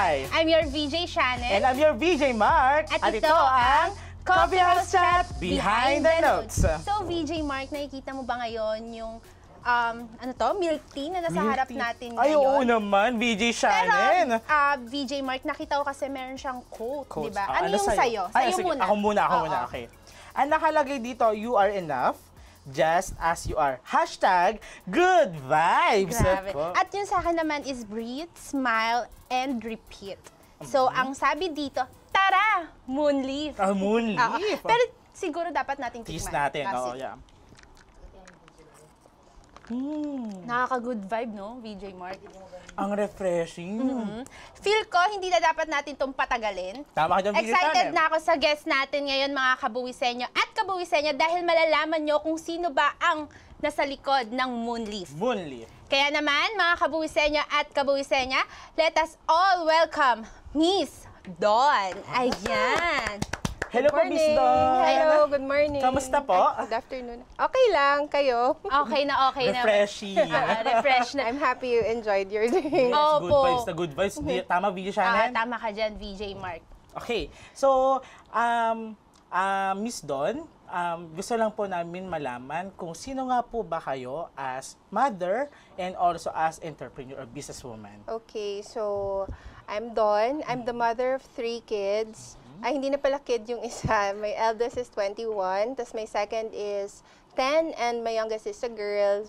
Hi! I'm your VJ Shannon. And I'm your VJ Mark. At ito ang Coffee House Chat Behind the Notes. So, VJ Mark, nakikita mo ba ngayon yung milk tea na nasa harap natin ngayon? Ay, oo naman, VJ Shannon. Pero, VJ Mark, nakita ko kasi meron siyang quote, di ba? Ano yung sa'yo? Sa'yo muna. Ako muna, okay. Ang nakalagay dito, you are enough. Just as you are. Hashtag good vibes. Grabe. At yun sa akin naman is breathe, smile, and repeat. So, ang sabi dito, tara, Moonleaf. Moonleaf. Pero siguro dapat nating tikman. Tease natin. Oo, yeah. Nakaka-good vibe, no, VJ Mark? Ang refreshing. Feel ko, hindi na dapat natin itong patagalin. Tama ka dyan, Excited na ako sa guest natin ngayon, mga kabuwisenyo at kabuwisenyo, dahil malalaman nyo kung sino ba ang nasa likod ng Moonleaf. Kaya naman, mga kabuwisenyo at kabuwisenya, let us all welcome Miss Dawn. Ayan. Hello po, Miss Dawn. Hello, good morning. Kamusta po? Good afternoon. Okay lang, kayo? Okay na. Refreshing. Refresh na. I'm happy you enjoyed your day. Good vibes na good vibes. Tama, VJ Shannon? Tama ka dyan, VJ Mark. Okay. So, Miss Dawn, gusto lang po namin malaman kung sino nga po ba kayo as mother and also as entrepreneur or businesswoman. Okay, so I'm Dawn. I'm the mother of 3 kids. Ay, hindi na pala kid yung isa. My eldest is 21, tas my second is 10, and my youngest is a girl.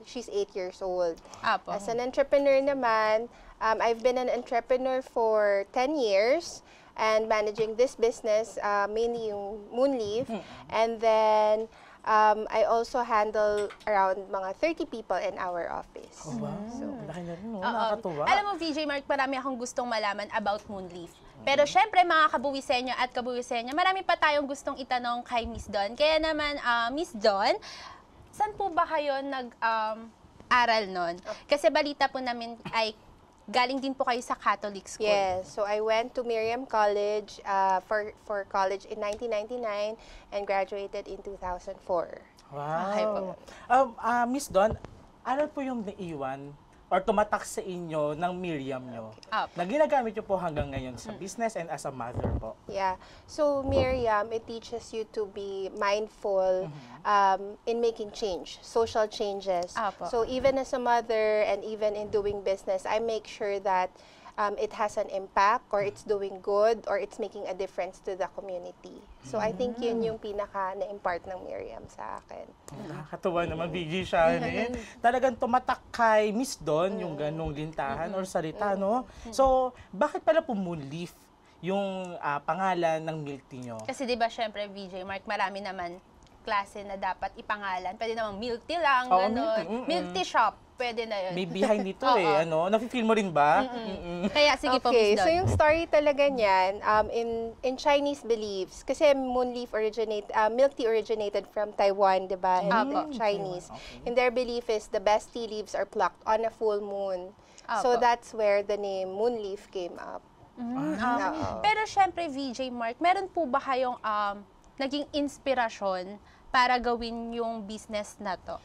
She's 8 years old. As an entrepreneur naman, I've been an entrepreneur for 10 years and managing this business, mainly yung Moonleaf. And then, I also handle around mga 30 people in our office. Oh, wow. So, laki na rin, no? Nakakatuwa. Alam mo, VJ Mark, marami akong gustong malaman about Moonleaf. Pero syempre, mga kabuwisenyo at kabuwisenyo, marami pa tayong gustong itanong kay Miss Dawn. Kaya naman, Miss Dawn, saan po ba kayo nag-aral nun? Kasi balita po namin ay galing din po kayo sa Catholic school. Yes, so I went to Miriam College for college in 1999 and graduated in 2004. Wow. Okay po. Miss Dawn, ano po yung naiwan or tumatak sa inyo ng Miriam nyo na ginagamit nyo po hanggang ngayon sa business and as a mother po? Yeah. So, Miriam, it teaches you to be mindful in making change, social changes. So, even as a mother and even in doing business, I make sure that it has an impact or it's doing good or it's making a difference to the community. So, I think yun yung pinaka na-impart ng Miriam sa akin. Nakakatuwa naman, VJ Shannon. Talagang tumatak kay Miss Dawn yung ganong lintahan or salita, no? So, bakit pala po Moonleaf yung pangalan ng milk tea nyo? Kasi di ba syempre, VJ Mark, marami naman klase na dapat ipangalan. Pwede naman milk tea lang, gano'n. Milk tea shop, pwede na yun. May behind nito ano? Nafe-feel mo rin ba? Kaya sige po, Okay, Miss Dawn. so yung story talaga niyan, in Chinese beliefs, kasi milk tea originated from Taiwan, di ba? And Chinese. In their belief is the best tea leaves are plucked on a full moon. So that's where the name Moonleaf came up. Pero syempre, VJ Mark, meron po ba kayong naging inspirasyon para gawin yung business na to?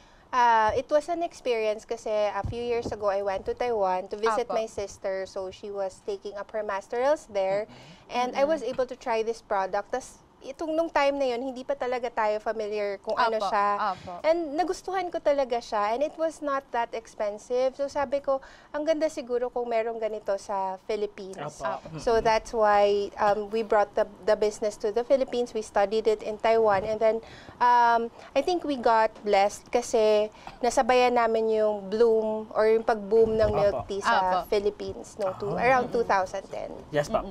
It was an experience kasi a few years ago, I went to Taiwan to visit my sister. So, she was taking up her masterals there. And I was able to try this product. Tas, nung time na yun, hindi pa talaga tayo familiar kung ano siya. And nagustuhan ko talaga siya. And it was not that expensive. So, sabi ko, ang ganda siguro kung merong ganito sa Philippines. So, that's why we brought the business to the Philippines. We studied it in Taiwan. And then, I think we got blessed kasi nasabayan namin yung bloom or yung pag-boom ng milk tea sa Philippines around 2010. Yes, pa.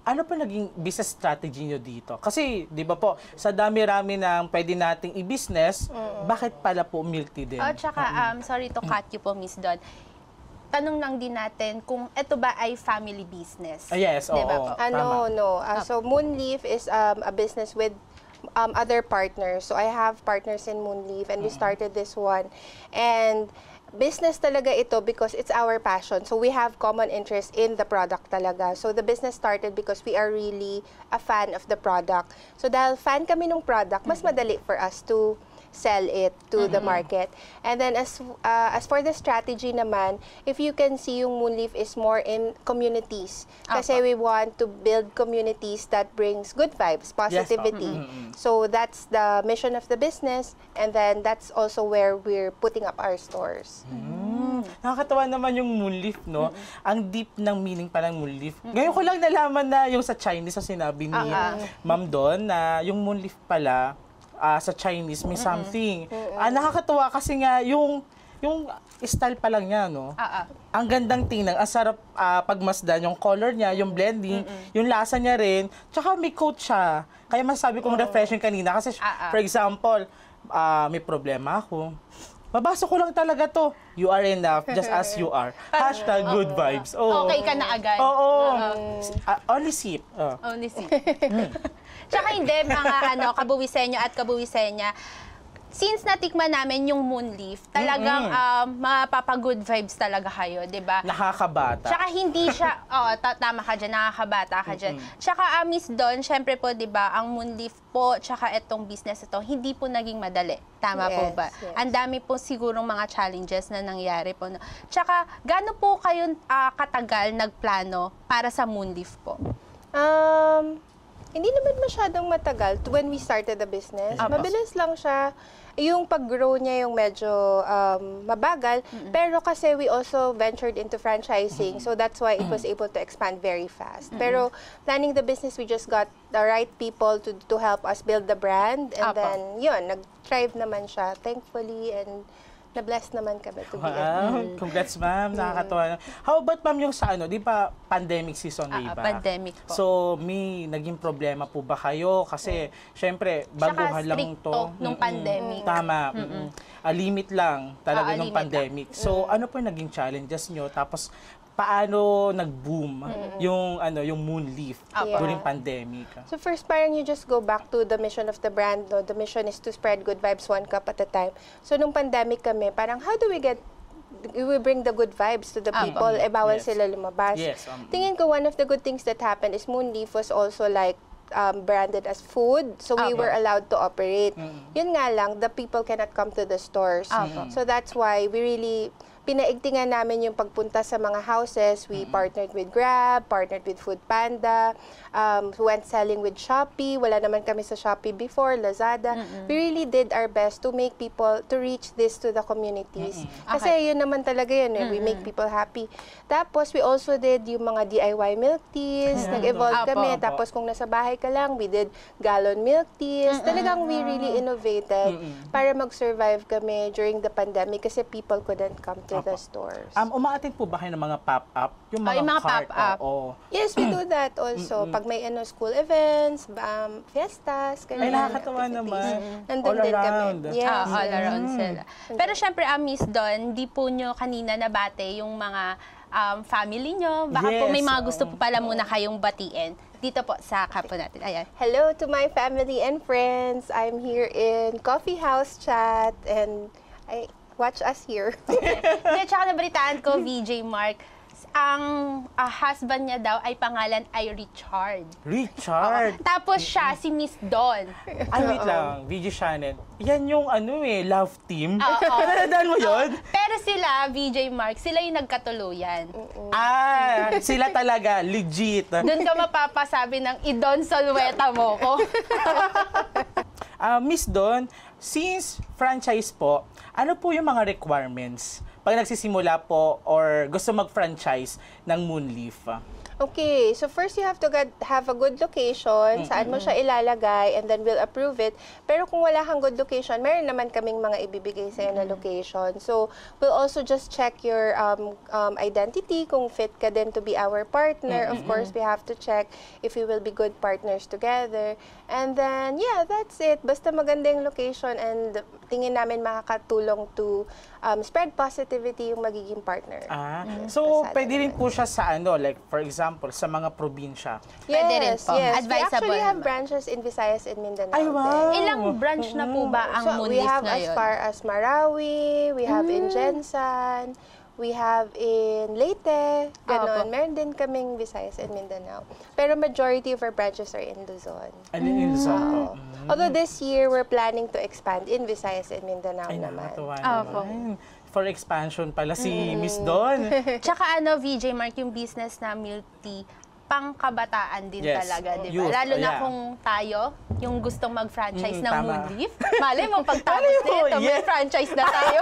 Ano pa naging business strategy nyo dito? Kasi, di ba po, sa dami-rami ng pwede nating i-business, bakit pala po milk tea din? Tsaka, sorry to cut you po, Miss Dawn. Tanong lang din natin kung ito ba ay family business. Yes, diba oo. No. So, Moonleaf is a business with other partners. So, I have partners in Moonleaf and we started this one. And business talaga ito because it's our passion. So we have common interest in the product talaga. So the business started because we are really a fan of the product. So dahil fan kami ng product, mas madali for us to sell it to the market. And then as for the strategy naman, if you can see, yung Moonleaf is more in communities. Kasi we want to build communities that brings good vibes, positivity. So that's the mission of the business, and then that's also where we're putting up our stores. Nakakatawa naman yung Moonleaf, no? Ang deep ng meaning pa ng Moonleaf. Ngayon ko lang nalaman na yung sa Chinese na sinabi ni Ma'am Don, na yung Moonleaf pala, sa Chinese may something. Nakakatuwa kasi nga yung style pa lang niya, no? Ang gandang tingnan, ang sarap pagmasdan, yung color niya, yung blending, yung lasa niya rin, tsaka may coat siya. Kaya masasabi kong refreshing kanina kasi for example, may problema ako. Babasa ko lang talaga to. You are enough, just as you are. Hashtag good vibes. Okay ka na agad. Only sip. Only see. Tsaka hindi, mga kabuwisenyo at kabuwisenya, since natikman namin yung Moonleaf, talagang mapapa-good vibes talaga kayo, di ba? Nakakabata. Tsaka hindi siya, tama ka dyan, nakakabata ka dyan. Tsaka Miss Don, syempre po, di ba, ang Moonleaf po, tsaka itong business ito, hindi po naging madali. Tama po ba? Yes. Ang dami po sigurong mga challenges na nangyari po. Tsaka, gaano po kayo katagal nagplano para sa Moonleaf po? Hindi naman masyadong matagal when we started the business. Mabilis lang siya. Yung pag-grow niya yung medyo mabagal. Pero kasi we also ventured into franchising. So that's why it was able to expand very fast. Pero planning the business, we just got the right people to help us build the brand. And then, yun, nag-thrive naman siya, thankfully. And na-bless naman kami to be Congrats, ma'am. Nakakatawa. How about, ma'am, yung sa di ba, pandemic season, di ba? Pandemic po. So, may naging problema po ba kayo? Kasi, syempre, baguhan lang to. Nung pandemic. Tama. Limit lang talaga nung limit pandemic. So, ano po yung naging challenges nyo? Tapos, paano nag-boom yung Moonleaf during pandemic? So first, parang you just go back to the mission of the brand. No? The mission is to spread good vibes one cup at a time. So nung pandemic kami, parang how do we bring the good vibes to the people? Bawal sila lumabas. Tingin ko one of the good things that happened is Moonleaf was also like branded as food. So we were allowed to operate. Yun nga lang, the people cannot come to the stores. So that's why we really pinaigtingan namin yung pagpunta sa mga houses. We partnered with Grab, partnered with Foodpanda, went selling with Shopee. Wala naman kami sa Shopee before, Lazada. We really did our best to make people, to reach this to the communities. Kasi yun naman talaga yun, we make people happy. Tapos we also did yung mga DIY milk teas. Nag-evolve kami. Tapos kung nasa bahay ka lang, we did gallon milk teas. Talagang we really innovated para mag-survive kami during the pandemic kasi people couldn't come to the stores. Umaattend po ba kayo ng mga pop-up? Yung mga cart? pop-up. Yes, we do that also. Pag may school events, fiestas, Ay, nakakatawa naman. Nandun All din around. kami. Yes. All around sila. Pero syempre, Miss Don, di po nyo kanina nabate yung mga family nyo. Baka po may mga gusto po pala muna kayong batiin. Dito po sa kapo natin. Ayan. Hello to my family and friends. I'm here in Coffee House Chat and watch us here. Hindi, tsaka nabalitaan ko, VJ Mark, ang husband niya daw ay pangalan ay Richard. Richard? Tapos siya, si Miss Don. Ay, wait lang. VJ Shannon. Yan yung love team. Naladaan mo yun? Pero sila, VJ Mark, sila yung nagkatuluyan. Sila talaga. Legit. Doon ka mapapasabi ng idon solweta mo ko. Miss Don, since franchise po, ano po yung mga requirements pag nagsisimula po or gusto mag-franchise ng Moonleaf? Okay, so first you have to have a good location, saan mo siya ilalagay, and then we'll approve it. Pero kung wala kang good location, meron naman kaming mga ibibigay sa'yo na location. So, we'll also just check your identity, kung fit ka din to be our partner. Of course, we have to check if we will be good partners together. And then, yeah, that's it. Basta maganda yung location and tingin namin makakatulong to spread positivity yung magiging partner. So, pwede rin po siya sa like for example, sa mga probinsya. Pwede rin po. Yes. Advisable We actually have naman. branches in Visayas and Mindanao. Ay, wow! Ilang branch na po ba ang So, we Moonleaf have ngayon? as far as Marawi, we have in Jensan, We have in Leyte, Opo. ganon. Meron din kaming Visayas and Mindanao. Pero majority of our branches are in Luzon. Ano yung Luzon po? Oo. Although this year, we're planning to expand in Visayas and Mindanao Ay, naman. nakakatuwa Opo. naman. For expansion pala si Miss Don. Tsaka VJ Mark, yung business na milk tea, pang-kabataan din Yes. talaga, di ba? Youth, Lalo na yeah. kung tayo, yung gustong mag-franchise ng tama. Moonleaf. Malay mo, pagtapos Malay mo, nito, may yes. franchise na tayo.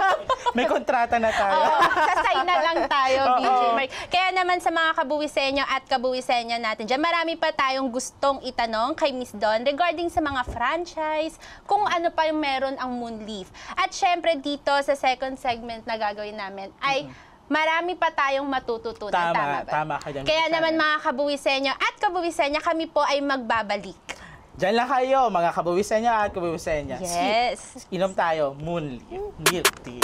May kontrata na tayo. Oo, sasay na lang tayo, Oo. VJ Mark. Kaya naman sa mga kabuwisenyo at kabuwisenyo natin dyan, marami pa tayong gustong itanong kay Miss Don regarding sa mga franchise, kung ano pa yung meron ang Moonleaf. At syempre dito sa second segment na gagawin namin ay marami pa tayong matututunan. Tama, ba? tama ka dyan, Kaya Miss naman Ana. mga kabuwisenyo at kabuwisenyo, kami po ay magbabalik. Diyan lang kayo, mga kabawisenya at kabawisenya. Yes. Inom tayo, Moonleaf Milk Tea.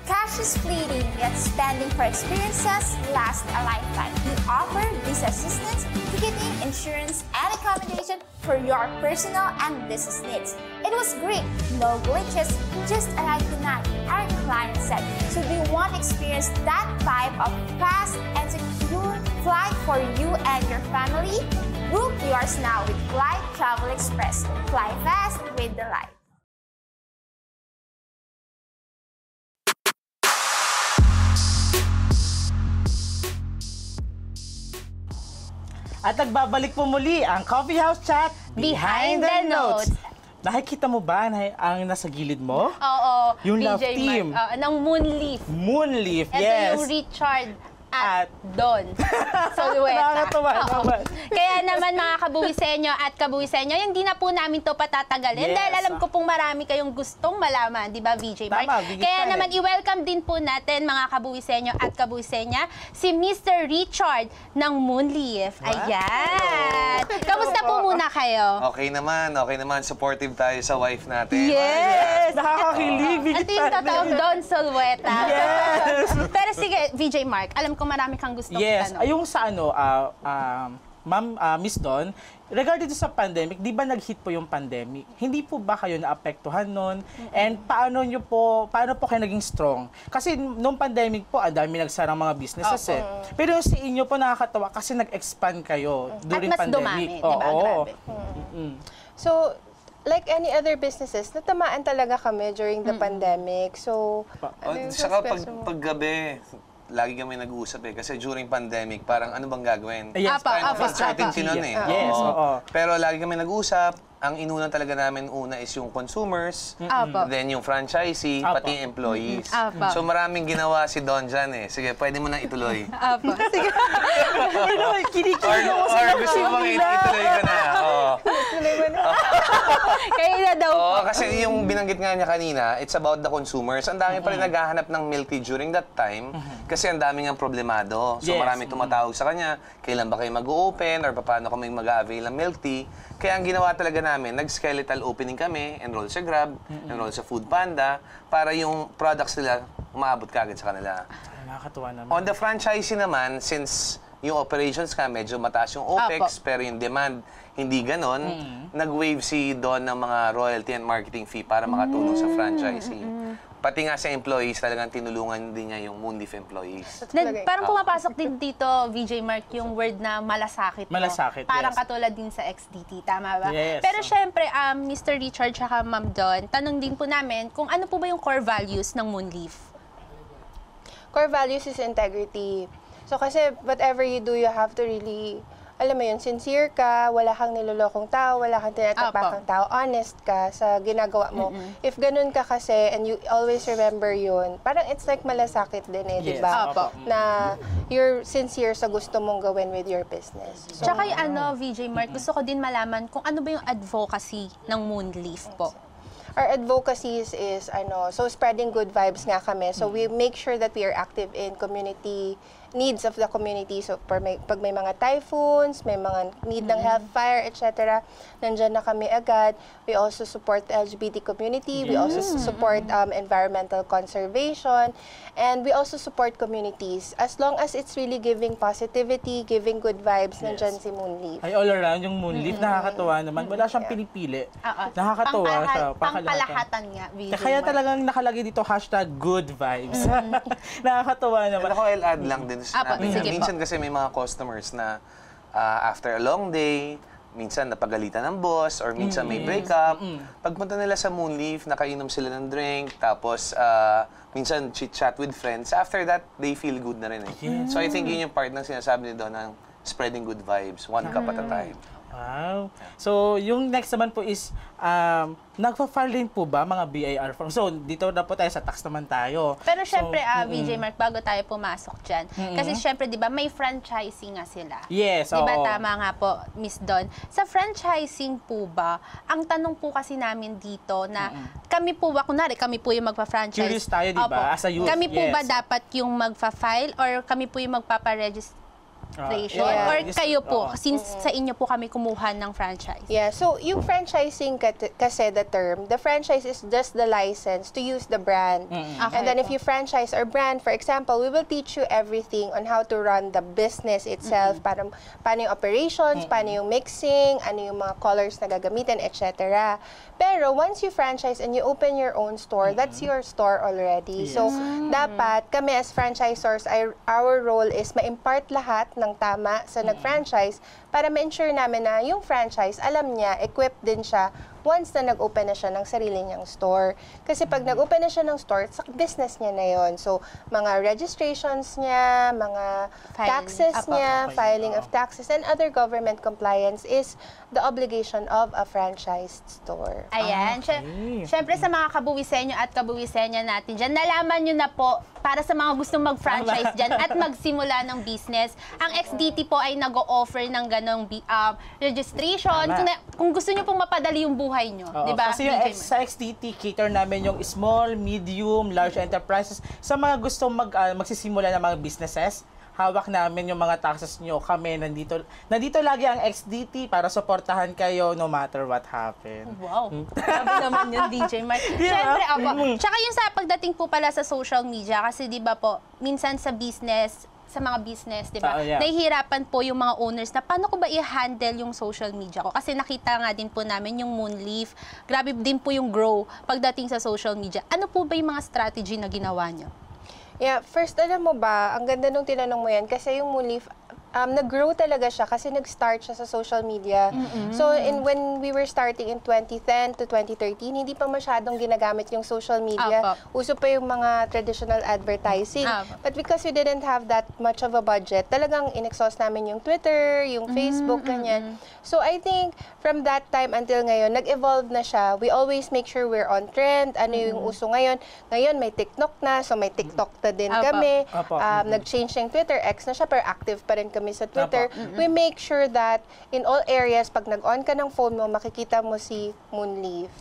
Cash is fleeting, yet spending for experiences lasts a lifetime. We offer visa assistance, ticketing, insurance, and accommodation for your personal and business needs. It was great, no glitches, just a ride tonight, our client said. So do you want to experience that vibe of fast and secure flight for you and your family? Book yours now with Fly Travel Express. Fly fast with delight. At nagbabalik po muli ang Coffee House Chat Behind the Notes. Nakikita mo ba ang nasa gilid mo? Oo. Yung VJ love team. Mark, ng Moonleaf. Moonleaf, Ito yes. yung Richard At at Don Solueta. Nakakatuwa Oo. naman. Kaya naman mga kabuwisenyo at kabuwisenyo, hindi na po namin to patatagalin Yes. dahil alam ko pong marami kayong gustong malaman, di ba VJ Mark? Tama, VJ Kaya Mark. naman i-welcome din po natin mga kabuwisenyo at kabuwisenya si Mr. Richard ng Moonleaf. Ayan. Kamusta po muna kayo? Okay naman. Supportive tayo sa wife natin. Yes! Nakakakilig, VJ Ito yung totoong Don Solueta. Yes! Pero sige, VJ Mark, alam ko marami kang gustong Yes, itanong. yung sa Ma'am Miss Don, regarding sa pandemic, di ba nag-hit po yung pandemic? Hindi po ba kayo naapektuhan nun? And paano po kayo naging strong? Kasi nung pandemic po, ang dami nagsarang mga businesses eh. Pero yung sa inyo po nakakatawa kasi nag-expand kayo during At mas pandemic. dumami, di ba? Grabe. So, like any other businesses, natamaan talaga kami during the pandemic. So, ano yung Saka first question mo? paggabi, lagi kami nag-uusap eh. Kasi during pandemic, parang ano bang gagawin? Yes, Apa, Kind of apa, uncertainty apa. nun eh. Yes, oo. Pero lagi kami nag-uusap. Ang inuna talaga namin una is yung consumers, Apa. then yung franchisee, Apa. pati yung employees. Apa. So maraming ginawa si Don dyan eh. Sige, pwede mo nang ituloy. Apo. Sige. Kinikili ako sa or gusto mo bang ituloy ko na? Oo. Kayo na daw po. Oo, kasi yung binanggit nga niya kanina, it's about the consumers. Ang dami pa rin naghahanap ng milk tea during that time kasi ang dami nga problemado. So Yes. marami tumatawag sa kanya, kailan ba kayo mag-open or paano kami mag-avail ng milk tea. Kaya ang ginawa talaga namin, nag-skeletal opening kami, enroll sa Grab, enroll sa Food Panda, para yung products nila umaabot kagad sa kanila. Nakakatuwa naman. On the franchisee naman, since yung operations ka, medyo mataas yung OPEX, pero yung demand, hindi ganon, nag-waive si Don ng mga royalty and marketing fee para makatulong sa franchisee. Pati nga sa employees, talagang tinulungan din niya yung Moonleaf employees. Parang pumapasok din dito, VJ Mark, yung word na malasakit. No? Malasakit, Parang yes. katulad din sa XDT, tama ba? Yes. Pero syempre, Mr. Richard tsaka Ma'am Don, tanong din po namin kung ano po ba yung core values ng Moonleaf? Core values is integrity. So, kasi whatever you do, you have to really, alam mo yun, sincere ka, wala kang nilolokong tao, wala kang tinatapakang tao, honest ka sa ginagawa mo. If ganun ka kasi, and you always remember yun, parang it's like malasakit din eh, di Yes. ba? Apo. Na you're sincere sa gusto mong gawin with your business. So, Tsaka yung VJ Mark, gusto ko din malaman kung ano ba yung advocacy ng Moonleaf po. our advocacies is so spreading good vibes nga kami. So we make sure that we are active in community needs of the community. So, pag may mga typhoons, may mga need ng health, fire, etc., nandyan na kami agad. We also support the LGBT community. We also support environmental conservation. And we also support communities. As long as it's really giving positivity, giving good vibes, nandyan si Moonleaf. Ay, all around yung Moonleaf, nakakatuwa naman. Wala siyang pinipili. Nakakatuwa siya. Pangkalahatan nga, VJ Kaya Mark. talagang nakalagay dito, #good vibes. Nakakatuwa naman. Ako, I'll add lang din sa Apo, sinabi niya. sige po. Minsan kasi may mga customers na after a long day, minsan napagalitan ng boss, or minsan may breakup. Pagpunta nila sa Moonleaf, nakainom sila ng drink, tapos minsan chit-chat with friends. After that, they feel good na rin eh. So I think yun yung part ng sinasabi ni Don ng spreading good vibes, one cup at a time. Wow. So, yung next naman po is, nagpa-file rin po ba mga BIR form? So, dito na po tayo sa tax naman tayo. Pero syempre, VJ Mark, bago tayo pumasok dyan, kasi syempre, di ba, may franchising nga sila. Yes, Di ba, oo. tama nga po, Miss Don. Sa franchising po ba, ang tanong po kasi namin dito na kami po ba, kunwari, kami po yung magpa-franchise. Curious tayo, di ba? Opo. As a youth, Kami po ba yes. dapat yung magpa-file or kami po yung magpapa-register? Yeah. Or Yes, kayo po, oo. since sa inyo po kami kumuha ng franchise? Yeah, so yung franchising kasi the term, the franchise is just the license to use the brand. Okay And then if po. you franchise our brand, for example, we will teach you everything on how to run the business itself, paano yung operations, paano yung mixing, ano yung mga colors na gagamitin, etc. Pero once you franchise and you open your own store, that's your store already. So dapat kami as franchisors, our role is ma-impart lahat ng tama sa nag-franchise para ma-ensure namin na yung franchise, alam niya, equipped din siya once na nag-open na siya ng sarili niyang store. Kasi pag nag-open na siya ng store, sa business niya na yon. So, mga registrations niya, mga Filing. taxes Apo. niya, filing of taxes, and other government compliance is the obligation of a franchised store. Ayan. Okay. Siyempre sa mga kabuwisenyo at kabuwisenya natin dyan, nalaman nyo na po para sa mga gustong mag-franchise dyan at magsimula ng business. Ang XDT po ay nag-o-offer ng ganong registration. Tama. Kung gusto nyo pong mapadali yung buhay nyo. Oo, Di ba? Kasi yung VJ Mark? sa XTT, cater namin yung small, medium, large enterprises. Sa mga gustong magsisimula ng mga businesses, hawak namin yung mga taxes nyo. Kami, nandito lagi ang XDT para suportahan kayo no matter what happen. Wow. Grabe naman yun, DJ Mark. Siyempre, apo. Tsaka yung sa pagdating po pala sa social media, kasi di ba po, minsan sa business, sa mga business, di ba? Yeah. Nahihirapan po yung mga owners na paano ko ba i-handle yung social media ko? Kasi nakita nga din po namin yung Moonleaf. Grabe din po yung grow pagdating sa social media. Ano po ba yung mga strategy na ginawa nyo? Yeah, first, alam mo ba, ang ganda nung tinanong mo yan, kasi yung Moonleaf, nag-grow talaga siya kasi nag-start siya sa social media. So, when we were starting in 2010 to 2013, hindi pa masyadong ginagamit yung social media. Apo. Uso pa yung mga traditional advertising. Apo. But because we didn't have that much of a budget, talagang in-exhaust namin yung Twitter, yung Facebook, ganyan. So, I think from that time until ngayon, nag-evolve na siya. We always make sure we're on trend. Ano yung uso ngayon? Ngayon, may TikTok na. So, may TikTok na din Apo. kami. Apo. Nag-change yung Twitter. X na siya, pero active pa rin kami sa Twitter. We make sure that in all areas, pag nag-on ka ng phone mo, makikita mo si Moonleaf.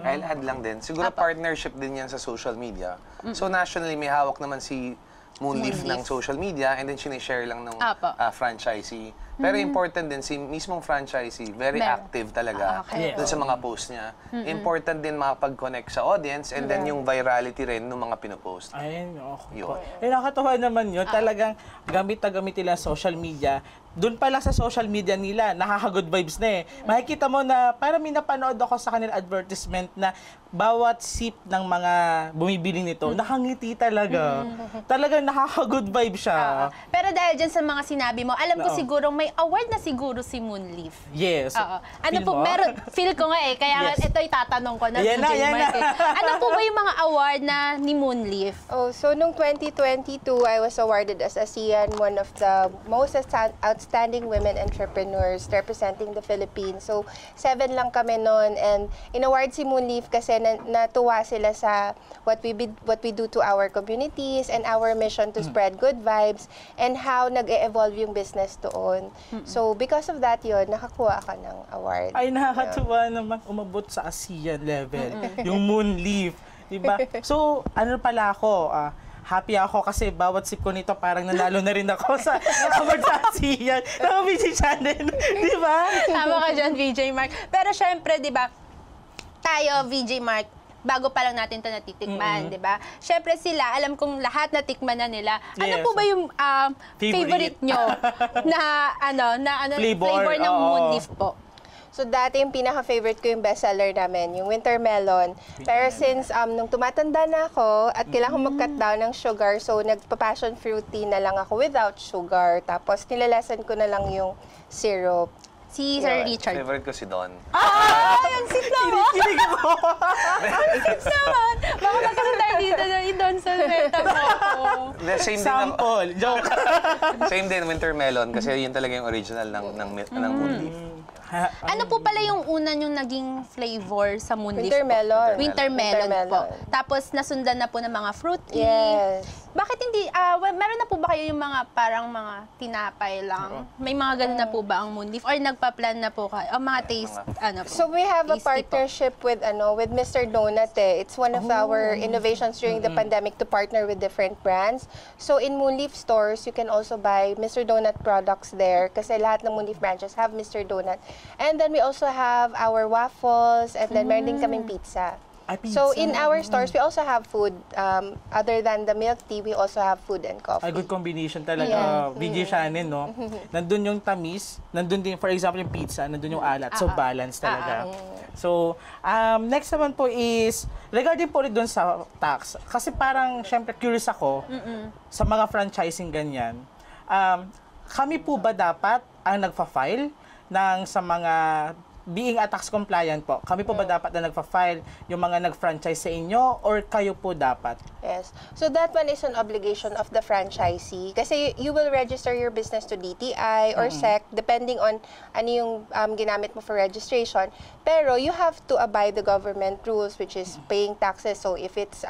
I'll add lang din. Siguro partnership din yan sa social media. So nationally, may hawak naman si Moonleaf ng social media and then sinishare lang ng Apo. franchisee. Pero important din, si mismong franchisee, very active talaga Okay. dun sa mga post niya. Important din makapag-connect sa audience and then yung virality rin ng mga pinopost. Ayun, okay Yun. po. Nakakatawa naman yun. Talagang gamit na gamit nila social media. Doon pa lang sa social media nila, nakaka-good vibes na eh. Makikita mo na, parang may napanood ako sa kanila advertisement na bawat sip ng mga bumibili nito, nakangiti talaga. Talagang nakaka-good vibe siya. Pero dahil dyan sa mga sinabi mo, alam ko siguro may award na siguro si Moonleaf. Yes. Oo. Ano Feel po, mo? meron, feel ko nga eh, kaya Yes. ito itatanong ko na Yan na, DJ yan Mark na. eh. Ano po ba yung mga award na ni Moonleaf? Oh, so nung 2022, I was awarded as ASEAN one of the most outstanding women entrepreneurs representing the Philippines. So, 7 lang kami noon and in-award si Moonleaf kasi natuwa sila sa what we do to our communities and our mission to spread good vibes and how nag-e-evolve yung business doon. So, because of that yun, nakakuha ka ng award. Ay, nakakatuwa naman umabot sa ASEAN level. Yung Moonleaf. Diba? So, ano pala ako, happy ako kasi bawat sip ko nito parang nanalo na rin ako sa Kamartasiyan. Tama, VJ Channel. Di ba? Tama ka dyan, VJ Mark. Pero syempre, di ba, tayo, VJ Mark, bago pa lang natin ito natitikman, di ba? Syempre sila, alam kong lahat natikman na nila. Ano Yes. po ba yung favorite nyo na flavor ng Oo. Moonleaf po? So dati yung pinaka-favorite ko yung bestseller namin, yung winter melon. Pero since nung tumatanda na ako at kailangan ko mag-cut down ng sugar, so nagpa-passion fruity na lang ako without sugar. Tapos nilalasan ko na lang yung syrup. Si Sir Richard. Favorite ko si Don. Ang sweet naman! Kinig ako. naman! Baka magkaroon tayo dito doon sa meta mo ako. Same din ako. Sample. Joke. Same din, winter melon, kasi yun talaga yung original ng Moonleaf. Ano po pala yung una yung naging flavor sa Moonleaf Winter po? melon. Winter melon Winter po. melon. Tapos nasundan na po ng mga fruity. Yes. Bakit hindi, meron na po ba kayo yung mga parang mga tinapay lang? May mga ganun na po ba ang Moonleaf? Or nagpa-plan na po kayo? O mga taste, ano po? So we have a Tasty po. partnership with Mr. Donut. It's one of our innovations during the pandemic to partner with different brands. So in Moonleaf stores, you can also buy Mr. Donut products there kasi lahat ng Moonleaf branches have Mr. Donut. And then we also have our waffles and then meron din kaming pizza. Ay, pizza. So in our stores, we also have food. Other than the milk tea, we also have food and coffee. Ay, good combination talaga. VJ Shannon, no? Nandun yung tamis, nandun din, for example, yung pizza, nandun yung alat. So, balance talaga. So, next naman po is, regarding po ulit dun sa tax, kasi parang, syempre, curious ako sa mga franchising ganyan. Kami po ba dapat ang nagfa-file sa mga being a tax compliant po, kami po ba dapat na nagfa-file yung mga nag-franchise sa inyo or kayo po dapat? Yes. So that one is an obligation of the franchisee. Kasi you will register your business to DTI or SEC depending on ano yung ginamit mo for registration. Pero you have to abide the government rules which is paying taxes. So if it's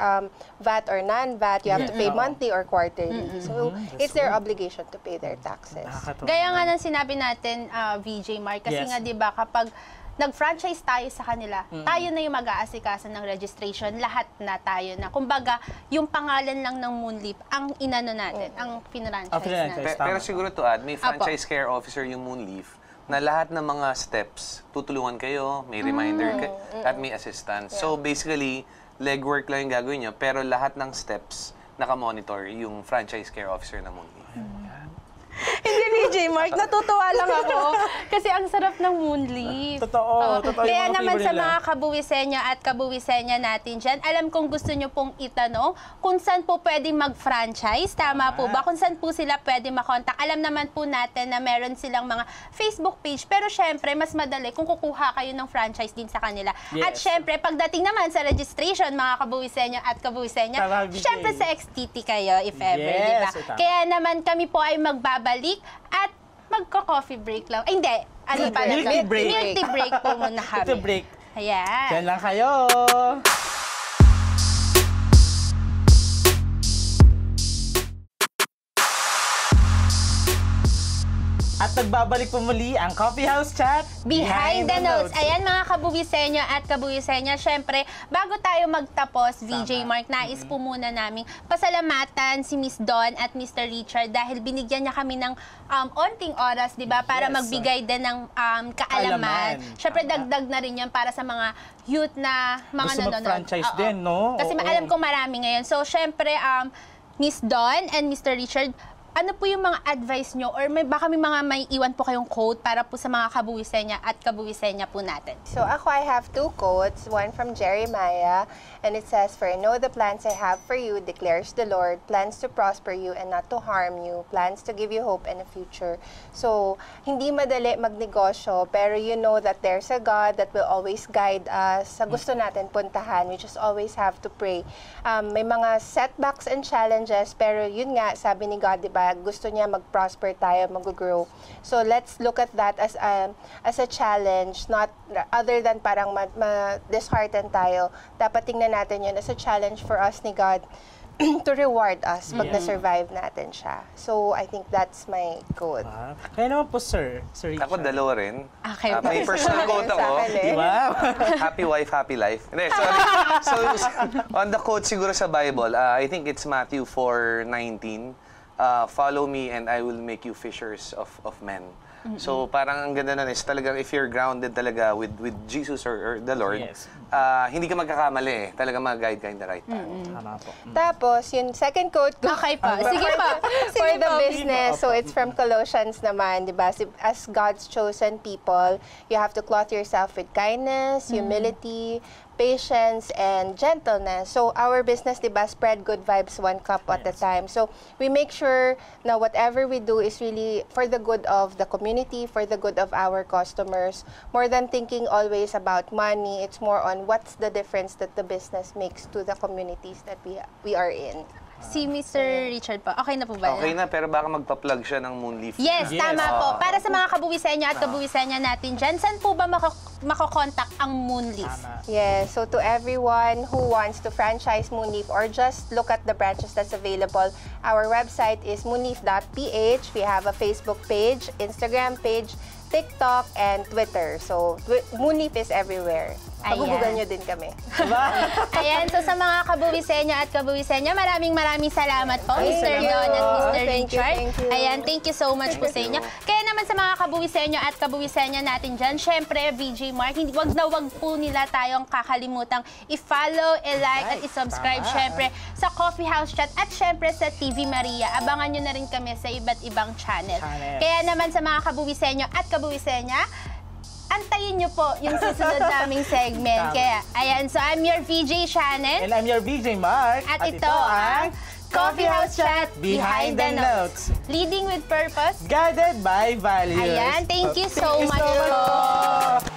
VAT or non-VAT, you have to pay monthly or quarterly. So it's their obligation to pay their taxes. Nakakatuwa. Gaya nga ng sinabi natin, VJ Mark, kasi Yes. nga 'di ba kapag nag-franchise tayo sa kanila, tayo na yung mag-aasikaso ng registration, lahat na tayo na. Kumbaga, yung pangalan lang ng Moonleaf, ang inano natin, ang pinranchise pinranchise. natin. Pero Tama. siguro to add, may franchise care officer yung Moonleaf na lahat ng mga steps, tutulungan kayo, may reminder, at may assistance. So basically, legwork lang yung gagawin nyo, pero lahat ng steps, nakamonitor yung franchise care officer na Moonleaf. Hindi, VJ Mark, natutuwa lang ako. Kasi ang sarap ng Moonleaf. Totoo, totoo. Kaya yung mga naman flavor sa nila. mga kabuwisenya at kabuwisenya natin dyan, alam kong gusto nyo pong itanong kung saan po pwedeng mag-franchise. Tama po ba? Kung saan po sila pwede makontak. Alam naman po natin na meron silang mga Facebook page. Pero syempre, mas madali kung kukuha kayo ng franchise din sa kanila. Yes. At syempre, pagdating naman sa registration, mga kabuwisenya at kabuwisenya, Tama, VJ. syempre sa XTT kayo, if ever, Yes, di ba? tama. Kaya naman kami po ay magbabalik at magko-coffee break lang. Ay, hindi. Ano pa? Milk tea break. Milk tea break po muna kami. Ito break. Ayan. Diyan lang kayo. At nagbabalik po muli ang Coffee House Chat Behind the Notes. Ayan mga kabuwisenyo at kabuwisenyo. Syempre, bago tayo magtapos, VJ Mark, nais po muna naming pasalamatan si Miss Dawn at Mr. Richard dahil binigyan niya kami ng onting oras, di ba, para Yes. magbigay din ng kaalaman. Kaalaman. Syempre, Tama. dagdag na rin yan para sa mga youth na mga Gusto nanonood. mag-franchise Oo. din, no? Kasi Oo. alam ko marami ngayon. So, syempre, Miss Dawn and Mr. Richard, ano po yung mga advice nyo or baka may iwan po kayong quote para po sa mga kabuwisenya at kabuwisenya po natin? So ako, I have two quotes, one from Jeremiah, and it says, "For I know the plans I have for you, declares the Lord, plans to prosper you and not to harm you, plans to give you hope and a future." So, hindi madali magnegosyo, pero you know that there's a God that will always guide us sa gusto natin puntahan. We just always have to pray. May mga setbacks and challenges, pero yun nga, sabi ni God, di ba, gusto niya mag-prosper tayo, mag-grow. So let's look at that as a challenge, not other than parang dishearten tayo. Dapat tingnan natin yun as a challenge for us ni God to reward us pag na-survive natin siya. So I think that's my quote. Kaya naman po, Sir Ako Richard. dalawa rin. Okay, May personal quote Sa ako. akin eh. Wow. Happy wife, happy life. Hindi, sorry. So, on the quote siguro sa Bible, I think it's Matthew 4:19. Follow me and I will make you fishers of men. So parang ang ganda nun is talagang if you're grounded talaga with Jesus or the Lord, Yes. hindi ka magkakamali eh. Talaga mag-guide ka in the right path. Tama po. Tapos, yung second quote ko, Okay pa. Sige pa. for Sige the pa. business, so it's from Colossians naman, di ba? As God's chosen people, you have to clothe yourself with kindness, humility, patience, and gentleness. So our business, di ba, spread good vibes one cup at a time. So we make sure na whatever we do is really for the good of the community, for the good of our customers. More than thinking always about money, it's more on what's the difference that the business makes to the communities that we are in. Si Mr. Richard pa. Okay na po ba? Okay na, pero baka magpa-plug siya ng Moonleaf. Yes, Yes. tama po. Para sa mga kabuwisenya at kabuwisenya natin dyan, saan po ba makakontakt ang Moonleaf? Tama. Yeah, so to everyone who wants to franchise Moonleaf or just look at the branches that's available, our website is moonleaf.ph. We have a Facebook page, Instagram page, TikTok, and Twitter. So, Moonleaf is everywhere. Ayan. Pagugugan nyo din kami. Ayan, so sa mga kabuwisenya at kabuwisenya, maraming salamat po, Ay, Mr. thank Don you. at Mr. Thank you, Richard. thank you. Ayan, thank you so much po sa inyo. Kaya naman sa mga kabuwisenya at kabuwisenya natin dyan, syempre, VJ Mark, wag na wag po nila tayong kakalimutang i-follow, i-like, at i-subscribe, Tama. syempre, sa Coffee House Chat at syempre sa TV Maria. Abangan nyo na rin kami sa iba't ibang channel. Kaya naman sa mga kabuwisenyo at kabuwisenya, antayin nyo po yung susunod naming segment. Tama. Kaya, ayan, so I'm your VJ Shannon. And I'm your BJ Mark. At ito ang Coffee House Chat Behind the Notes. Leading with purpose. Guided by values. Ayan, thank you so Thank you much po.